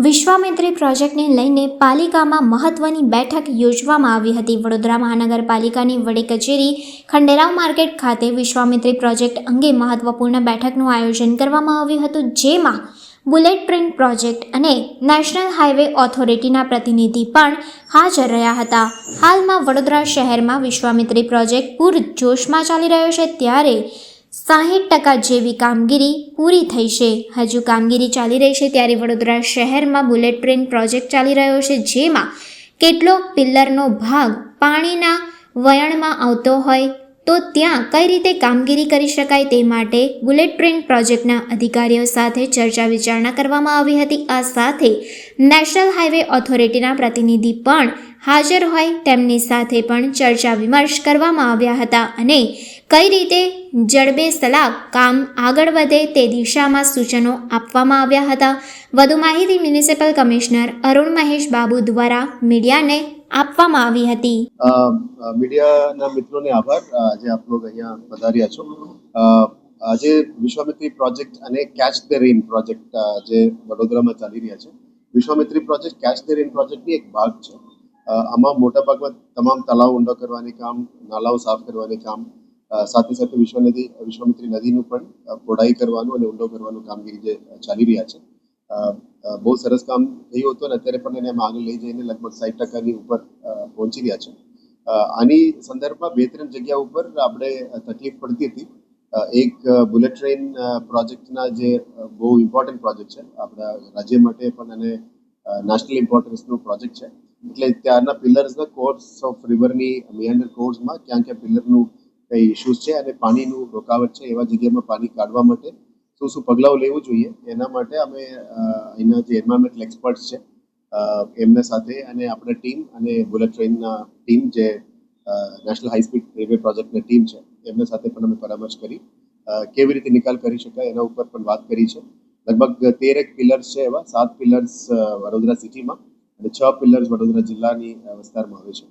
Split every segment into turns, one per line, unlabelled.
વિશ્વામિત્રી પ્રોજેક્ટને લઈને પાલિકામાં મહત્વની બેઠક યોજવામાં આવી હતી. વડોદરા મહાનગરપાલિકાની વડી કચેરી ખંડેરાવ માર્કેટ ખાતે વિશ્વામિત્રી પ્રોજેક્ટ અંગે મહત્વપૂર્ણ બેઠકનું આયોજન કરવામાં આવ્યું હતું, જેમાં બુલેટ ટ્રેન પ્રોજેક્ટ અને નેશનલ હાઈવે ઓથોરિટીના પ્રતિનિધિ પણ હાજર રહ્યા હતા. હાલમાં વડોદરા શહેરમાં વિશ્વામિત્રી પ્રોજેક્ટ પૂરજોશમાં ચાલી રહ્યો છે, ત્યારે 60% જેવી કામગીરી પૂરી થઈ છે. હજુ કામગીરી ચાલી રહી છે, ત્યારે વડોદરા શહેરમાં બુલેટ ટ્રેન પ્રોજેક્ટ ચાલી રહ્યો છે, જેમાં કેટલોક પિલ્લરનો ભાગ પાણીના વયણમાં આવતો હોય તો ત્યાં કઈ રીતે કામગીરી કરી શકાય તે માટે બુલેટ ટ્રેન પ્રોજેક્ટના અધિકારીઓ સાથે ચર્ચા વિચારણા કરવામાં આવી હતી. આ સાથે નેશનલ હાઈવે ઓથોરિટીના પ્રતિનિધિ પણ હાજર હોય તેમની સાથે પણ ચર્ચા વિમર્શ કરવામાં આવ્યા હતા અને કઈ રીતે જડબે સલાક કામ આગળ વધે તે દિશામાં સૂચનો આપવામાં આવ્યા હતા. વધુ માહિતી મ્યુનિસિપલ કમિશનર અરુણ મહેશ બાબુ દ્વારા મીડિયાને આપવામાં આવી હતી.
મીડિયાના મિત્રોને આભાર. આજે આપ લોકો અહીંયા પધાર્યા છો. આજે વિશ્વામિત્રી પ્રોજેક્ટ અને કેચ ધ રેન પ્રોજેક્ટ જે વડોદરામાં ચાલી રહ્યા છે. Vishwamitri project catch the rain પ્રોજેક્ટની એક ભાગ છે. આમાં મોટાભાગમાં તમામ તળાવ ઊંડા કરવાની કામ, નાલાઓ સાફ કરવાની કામ, સાથે સાથે વિશ્વામિત્રી નદીનું પણ પોડાઈ કરવાનું અને ઊંડો કરવાનું કામગીરી જે ચાલી રહ્યા છે. બહુ સરસ કામ થયું હતું અને અત્યારે પણ એને આગળ લઈ જઈને લગભગ 60%ની ઉપર પહોંચી રહ્યા છે. આની સંદર્ભમાં 2-3 જગ્યા ઉપર આપણે તકલીફ પડતી હતી. એક બુલેટ ટ્રેન પ્રોજેક્ટના જે બહુ ઇમ્પોર્ટન્ટ પ્રોજેક્ટ છે આપણા રાજ્ય માટે પણ અને નેશનલ ઇમ્પોર્ટન્સનો પ્રોજેક્ટ છે. એટલે ત્યારના પિલર્સના કોર્સ ઓફ રિવરની મિયાન્ડર કોર્સમાં ક્યાં પિલરનું કઈ ઇશ્યુઝ છે અને પાણીનું રોકાવટ છે, એવા જગ્યામાં પાણી કાઢવા માટે શું પગલાઓ લેવું જોઈએ એના માટે અમે અહીંના જે એન્વાયરમેન્ટલ એક્સપર્ટ્સ છે એમના સાથે અને આપણા ટીમ અને બુલેટ ટ્રેનના ટીમ જે નેશનલ હાઈ સ્પીડ રેલવે પ્રોજેક્ટની ટીમ છે એમના સાથે પણ અમે પરામર્શ કરી કેવી રીતે નિકાલ કરી શકાય એના ઉપર પણ વાત કરી છે. લગભગ 13 પિલર્સ છે, એવા 7 પિલર્સ વડોદરા સિટીમાં અને 6 પિલર્સ વડોદરા જિલ્લાની વિસ્તારમાં આવે છે.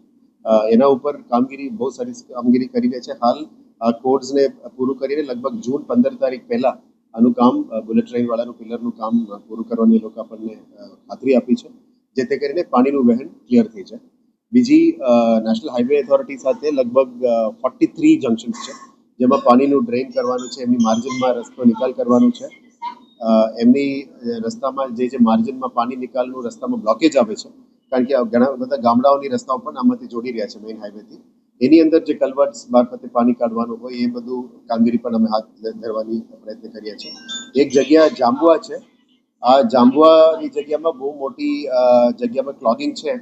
એના ઉપર કામગીરી બહુ સારી કામગીરી કરીને છે. હાલ આ કોર્સને પૂરું કરીને લગભગ જૂન 15 તારીખ પહેલા આનું કામ બુલેટ ટ્રેન વાળાનું પિલરનું કામ પૂરું કરવાની લોકો આપણને ખાતરી આપી છે, જેથી કરીને પાણીનું વહેણ ક્લિયર થઈ જાય. બીજી નેશનલ હાઈવે ઓથોરિટી સાથે લગભગ 43 જંકશન્સ છે, જેમાં પાણીનું ડ્રેઇન કરવાનું છે, એમની માર્જિનમાં રસ્તો નિકાલ કરવાનું છે. એમની રસ્તામાં જે માર્જિનમાં પાણી નિકાલનું રસ્તામાં બ્લોકેજ આવે છે, કારણ કે ઘણા બધા ગામડાઓની રસ્તાઓ પણ આમાંથી જોડી રહ્યા છે મેઇન હાઈવેથી. એની અંદર જે કલવર્ટ્સ મારફતે પાણી કાઢવાનું હોય એ બધું કામગીરી પણ અમે હાથ ધરવાની પ્રયત્ન કર્યા છે. એક જગ્યા જાંબુઆ છે. આ જાંબુઆની જગ્યામાં બહુ મોટી જગ્યામાં ક્લોગિંગ છે,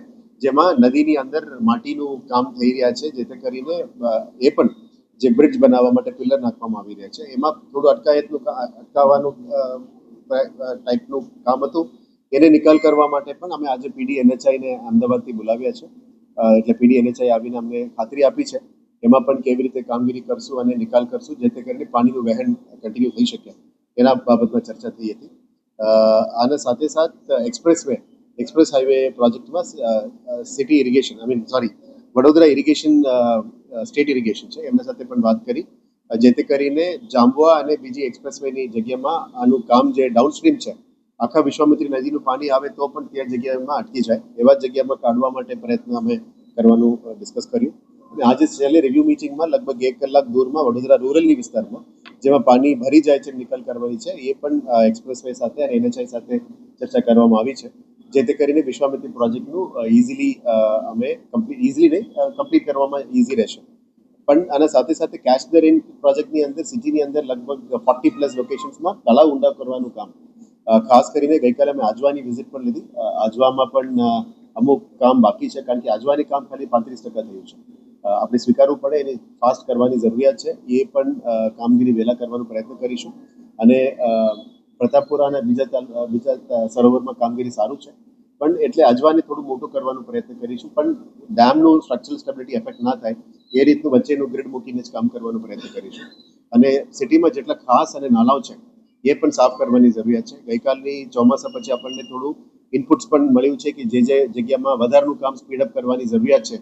જેમાં નદીની અંદર માટીનું કામ થઈ રહ્યા છે, જેથી કરીને એ પણ જે બ્રિજ બનાવવા માટે પિલર નાખવામાં આવી રહ્યા છે એમાં થોડું અટકાવવાનું ટાઈપનું કામ હતું. એને નિકાલ કરવા માટે પણ અમે આજે પીડી NHIને અમદાવાદથી બોલાવ્યા છે. એટલે પીડી NHI આવીને અમને ખાતરી આપી છે એમાં પણ કેવી રીતે કામગીરી કરશું અને નિકાલ કરશું, જેથી કરીને પાણીનું વહેણ કન્ટિન્યુ થઈ શકે એના બાબતમાં ચર્ચા થઈ હતી. આના સાથે એક્સપ્રેસ હાઈવે પ્રોજેક્ટમાં city irrigation Vadodara irrigation state irrigation છે, એમના સાથે પણ વાત કરી, જેથી કરીને જાંબુઆ અને બીજી એક્સપ્રેસવેની જગ્યામાં આનું કામ જે ડાઉનસ્ટ્રીમ છે, આખા વિશ્વામિત્રી નદીનું પાણી આવે તો પણ ત્યાં જગ્યામાં અટકી જાય એવા જગ્યામાં કાઢવા માટે પ્રયત્ન અમે કરવાનું ડિસ્કસ કર્યું. અને આજે છેલ્લે રિવ્યુ મિટિંગમાં લગભગ 1 કલાક દૂરમાં વડોદરા રૂરલની વિસ્તારમાં જેમાં પાણી ભરી જાય છે, નિકાલ કરવાની છે, એ પણ એક્સપ્રેસવે સાથે અને NHI સાથે ચર્ચા કરવામાં આવી છે, જેથી કરીને વિશ્વામિત્રી પ્રોજેક્ટનું કમ્પ્લીટ કરવામાં ઇઝી રહેશે. પણ આના સાથે સાથે કેચ ધ રેન પ્રોજેક્ટની અંદર સિટીની અંદર લગભગ 40+ લોકેશન્સમાં તળાવ ઊંડા કરવાનું કામ, ખાસ કરીને ગઈકાલે અમે આજવાની વિઝિટ પણ લીધી. આજવામાં પણ અમુક કામ બાકી છે, કારણ કે આજવાની કામ ખાલી 35% થયું છે. આપણે સ્વીકારવું પડે, એને ફાસ્ટ કરવાની જરૂરિયાત છે. એ પણ કામગીરી વહેલા કરવાનો પ્રયત્ન કરીશું. અને પ્રતાપપુરા અને બીજા સરોવરમાં કામગીરી સારું છે, પણ એટલે આજવાને થોડું મોટું કરવાનો પ્રયત્ન કરીશું. પણ ડેમનું સ્ટ્રક્ચરલ સ્ટેબિલિટી એફેક્ટ ના થાય એ રીતનું વચ્ચેનું ગ્રીડ મૂકીને જ કામ કરવાનો પ્રયત્ન કરીશું. અને સિટીમાં જેટલા ખાસ અને નાલાઓ છે એ પણ સાફ કરવાની જરૂરિયાત છે. ગઈકાલની ચોમાસા પછી આપણને થોડું ઇનપુટ્સ પણ મળ્યું છે કે જે જગ્યામાં વધારાનું કામ સ્પીડઅપ કરવાની જરૂરિયાત છે,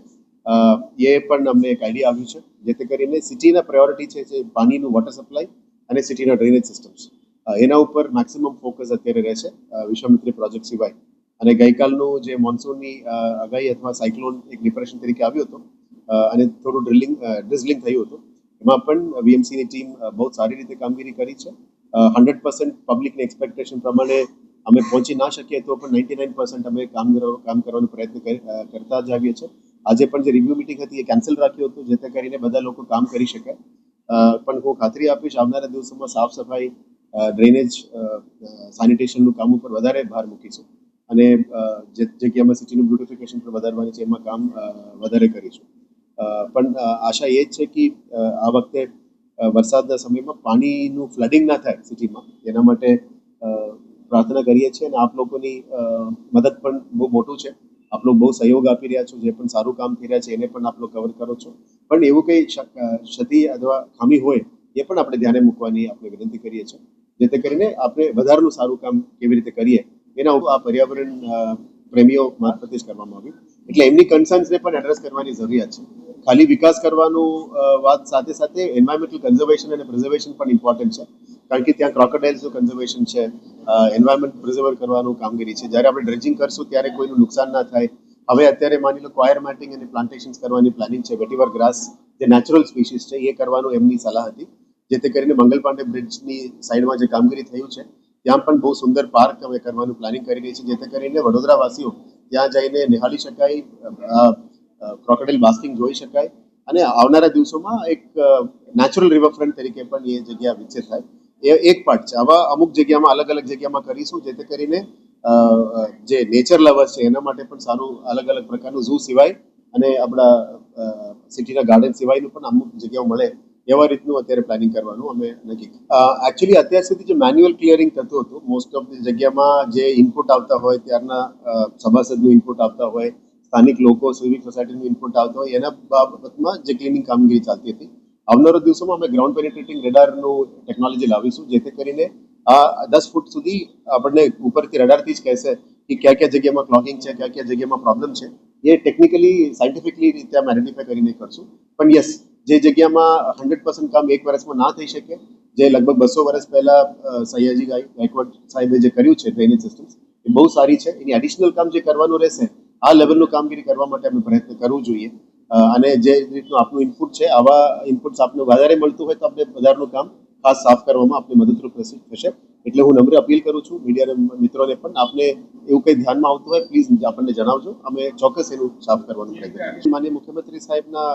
એ પણ અમને એક આઈડિયા આવ્યું છે, જેથી કરીને સિટીના પ્રાયોરિટી છે જે પાણીનું વોટર સપ્લાય અને સિટીના ડ્રેનેજ સિસ્ટમ્સ, એના ઉપર મેક્સિમમ ફોકસ અત્યારે રહેશે વિશ્વામિત્રી પ્રોજેક્ટ સિવાય. અને ગઈકાલનું જે મોન્સૂનની આગાહી અથવા સાયક્લોન એક ડિપ્રેશન તરીકે આવ્યો હતો અને થોડું ડ્રિઝલિંગ થયું હતું, એમાં પણ વીએમસીની ટીમ બહુ સારી રીતે કામગીરી કરી છે. 100% પબ્લિકની એક્સપેક્ટેશન પ્રમાણે અમે પહોંચી ના શકીએ તો પણ 99% અમે કામ કરવાનો પ્રયત્ન કરતા જ આવીએ છીએ. આજે પણ જે રિવ્યુ મિટિંગ હતી એ કેન્સલ રાખ્યું હતું, જેથી કરીને બધા લોકો કામ કરી શકે. પણ હું ખાતરી આપીશ, આવનારા દિવસોમાં સાફ સફાઈ, ડ્રેનેજ, સેનિટેશનનું કામ ઉપર વધારે ભાર મૂકીશું અને જે જગ્યામાં સિટીનું બ્યુટિફિકેશન પર વધારવાની છે એમાં કામ વધારે કરીશું. પણ આશા એ જ છે કે આ વખતે વરસાદના સમયમાં પાણીનું ફ્લડિંગ ના થાય સિટીમાં, એના માટે પ્રાર્થના કરીએ છીએ અને આપ લોકોની મદદ પણ બહુ મોટું છે. આપ લોકો બહુ સહયોગ આપી રહ્યા છો, જે પણ સારું કામ થઈ રહ્યા છે એને પણ આપ લોકો કવર કરો છો. પણ એવું કંઈ ક્ષતિ અથવા ખામી હોય એ પણ આપણે ધ્યાને મૂકવાની આપણે વિનંતી કરીએ છીએ, જેથી કરીને આપણે વધારેનું સારું કામ કેવી રીતે કરીએ એના ઉપર આ પર્યાવરણ પ્રેમીઓ મારફતે જ કરવામાં આવ્યું. એટલે એમની કન્સર્ન્સને પણ એડ્રેસ કરવાની જરૂરિયાત છે. ખાલી વિકાસ કરવાનું વાત સાથે સાથે એન્વાયરમેન્ટલ કન્ઝર્વેશન અને પ્રિઝર્વેશન પણ ઇમ્પોર્ટન્ટ છે, કારણ કે ત્યાં ક્રોકોડાઇલ્સનું કન્ઝર્વેશન છે, એન્વાયરમેન્ટ પ્રિઝર્વ કરવાનું કામગીરી છે. જ્યારે આપણે ડ્રેજિંગ કરશું ત્યારે કોઈનું નુકસાન ના થાય. હવે અત્યારે માની લો કોયર મેટિંગ અને પ્લાન્ટેશન્સ કરવાની પ્લાનિંગ છે. વેટીવર ગ્રાસ જે નેચરલ સ્પીસીસ છે એ કરવાનું એમની સલાહ હતી, જેથી કરીને મંગલ પાંડે બ્રિજની સાઈડમાં જે કામગીરી થયું છે ત્યાં પણ બહુ સુંદર પાર્ક અમે કરવાનું પ્લાનિંગ કરી રહી છે, જેથી કરીને વડોદરાવાસીઓ ત્યાં જઈને નિહાળી શકાય, ક્રોકોડાઇલ બાસ્કિંગ જોઈ શકાય અને આવનારા દિવસોમાં એક નેચરલ રિવરફ્રન્ટ તરીકે પણ એ જગ્યા વિકસિત થાય. એ એક પાર્ટ છે. આવા અમુક જગ્યામાં અલગ અલગ જગ્યામાં કરીશું, જેથી કરીને જે નેચર લવર્સ છે એના માટે પણ સારું અલગ અલગ પ્રકારનું ઝૂ સિવાય અને આપણા સિટીના ગાર્ડન સિવાયનું પણ અમુક જગ્યાઓ મળે એવા રીતનું અત્યારે પ્લાનિંગ કરવાનું અમે નક્કી. એકચ્યુઅલી અત્યાર સુધી જે મેન્યુઅલ ક્લિયરિંગ થતું હતું, મોસ્ટ ઓફ ધી જગ્યામાં જે ઇનપુટ આવતા હોય ત્યારના સભાસદનું ઇનપુટ આવતા હોય, સ્થાનિક લોકો, સિવિક સોસાયટીનું ઇનપુટ આવતા હોય, એના બાબતમાં જે ક્લિનિંગ કામગીરી ચાલતી હતી. આવનારા દિવસોમાં અમે ગ્રાઉન્ડ પેનિટ્રેટિંગ રેડારનું ટેકનોલોજી લાવીશું, જેથી કરીને આ 10 ફૂટ સુધી આપણને ઉપરથી રડારથી જ કહેશે કે ક્યાં જગ્યામાં ક્લોગિંગ છે, ક્યાં જગ્યામાં પ્રોબ્લેમ છે. એ ટેકનિકલી સાયન્ટિફિકલી રીતે અમે આઈડેન્ટિફાઈ કરીને કરશું. પણ યસ, જે જગ્યામાં 100% કામ એક વર્ષમાં ના થઈ શકે, જે લગભગ 200 વર્ષ પહેલા સયાજી ગાયકવાડ સાહેબે જે કર્યું છે ડ્રેનેજ સિસ્ટમ્સ, એ બહુ સારી છે. એની એડિશનલ કામ જે કરવાનું રહેશે, આ લેવલનું કામગીરી કરવા માટે અમે પ્રયત્ન કરવું જોઈએ. અને જે રીતનું આપનું ઇનપુટ છે, આવા ઇનપુટ્સ આપને વધારે મળતું હોય તો આપણે વધારનું કામ ખાસ સાફ કરવામાં આપને મદદરૂપ થશે. એટલે હું નમ્ર અપીલ કરું છું મીડિયાના મિત્રોને પણ, આપને એવું કંઈ ધ્યાનમાં આવતું હોય પ્લીઝ આપણને જણાવજો, અમે ચોક્કસ એનું સાફ કરવાનું પ્રયત્ન કરીશું. માનનીય મુખ્યમંત્રી સાહેબના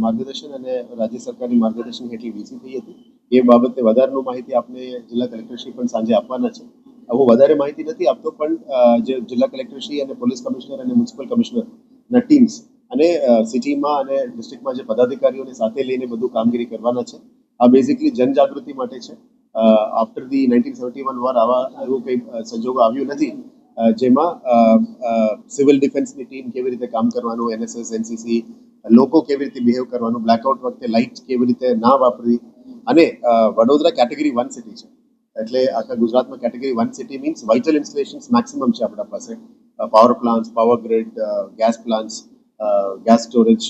માર્ગદર્શન અને રાજ્ય સરકારની માર્ગદર્શન હેઠળ વીસી થઈ હતી. એ બાબતે વધારાનું માહિતી આપને જિલ્લા કલેક્ટરશ્રી પણ સાંજે આપવાના છે. હું વધારે માહિતી નથી આપતો, પણ જે જિલ્લા કલેક્ટરશ્રી અને પોલીસ કમિશનર અને મ્યુનિસિપલ કમિશનરના ટીમ્સ અને સિટીમાં અને ડિસ્ટ્રિક્ટમાં જે પદાધિકારીઓને સાથે લઈને બધું કામગીરી કરવાના છે. આ બેઝિકલી જનજાગૃતિ માટે છે. આફ્ટર ધી 1971 વોર આવા એવું કંઈ સંજોગો આવ્યું નથી જેમાં સિવિલ ડિફેન્સની ટીમ કેવી રીતે કામ કરવાનું, એનએસએસ, એનસીસી, લોકો કેવી રીતે બિહેવ કરવાનું, બ્લેકઆઉટ વખતે લાઇટ કેવી રીતે ના વાપરવી. અને વડોદરા કેટેગરી 1 સિટી છે, એટલે આખા ગુજરાતમાં category 1 city means vital installations maximum છે આપણા પાસે. Power plants, power grid, gas plants, gas storage,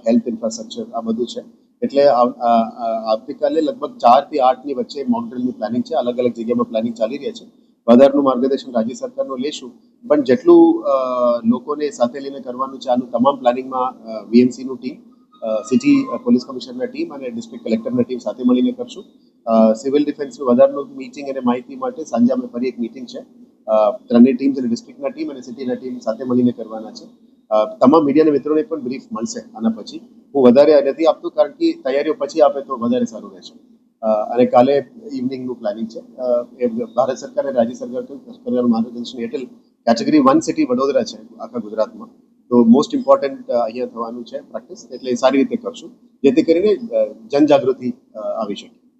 health infrastructure, આ બધું છે. એટલે આવતીકાલે લગભગ 4 થી 8ની વચ્ચે મોકડ્રીલની પ્લાનિંગ છે. અલગ અલગ જગ્યામાં પ્લાનિંગ ચાલી રહી છે. વધારનું માર્ગદર્શન રાજ્ય સરકારનું લેશું, પણ જેટલું લોકોને સાથે લઈને કરવાનું છે, આનું તમામ પ્લાનિંગમાં વીએમસીનું ટીમ, સિટી પોલીસ કમિશનરના ટીમ અને ડિસ્ટ્રિક્ટ કલેક્ટરના ટીમ સાથે મળીને કરશું. સિવિલ ડિફેન્સનું વધારનું મીટિંગ અને માહિતી માટે સાંજે અમે ફરી એક મીટિંગ છે. ત્રણેય ટીમ્સ અને ડિસ્ટ્રિક્ટના ટીમ અને સિટીના ટીમ સાથે મળીને કરવાના છે. તમામ મીડિયાના મિત્રોને પણ બ્રીફ મળશે આના પછી. હું વધારે નથી આપતું, કારણ કે તૈયારીઓ પછી આપે તો વધારે સારું રહેશે. અને કાલે ઇવનિંગનું પ્લાનિંગ છે. એ ભારત સરકાર અને રાજ્ય સરકારના માર્ગદર્શન હેઠળ કેટેગરી 1 સિટી વડોદરા છે આખા ગુજરાતમાં. તો મોસ્ટ ઇમ્પોર્ટન્ટ અહીંયા થવાનું છે પ્રેક્ટિસ, એટલે સારી રીતે કરશું, જેથી કરીને જનજાગૃતિ આવી શકે.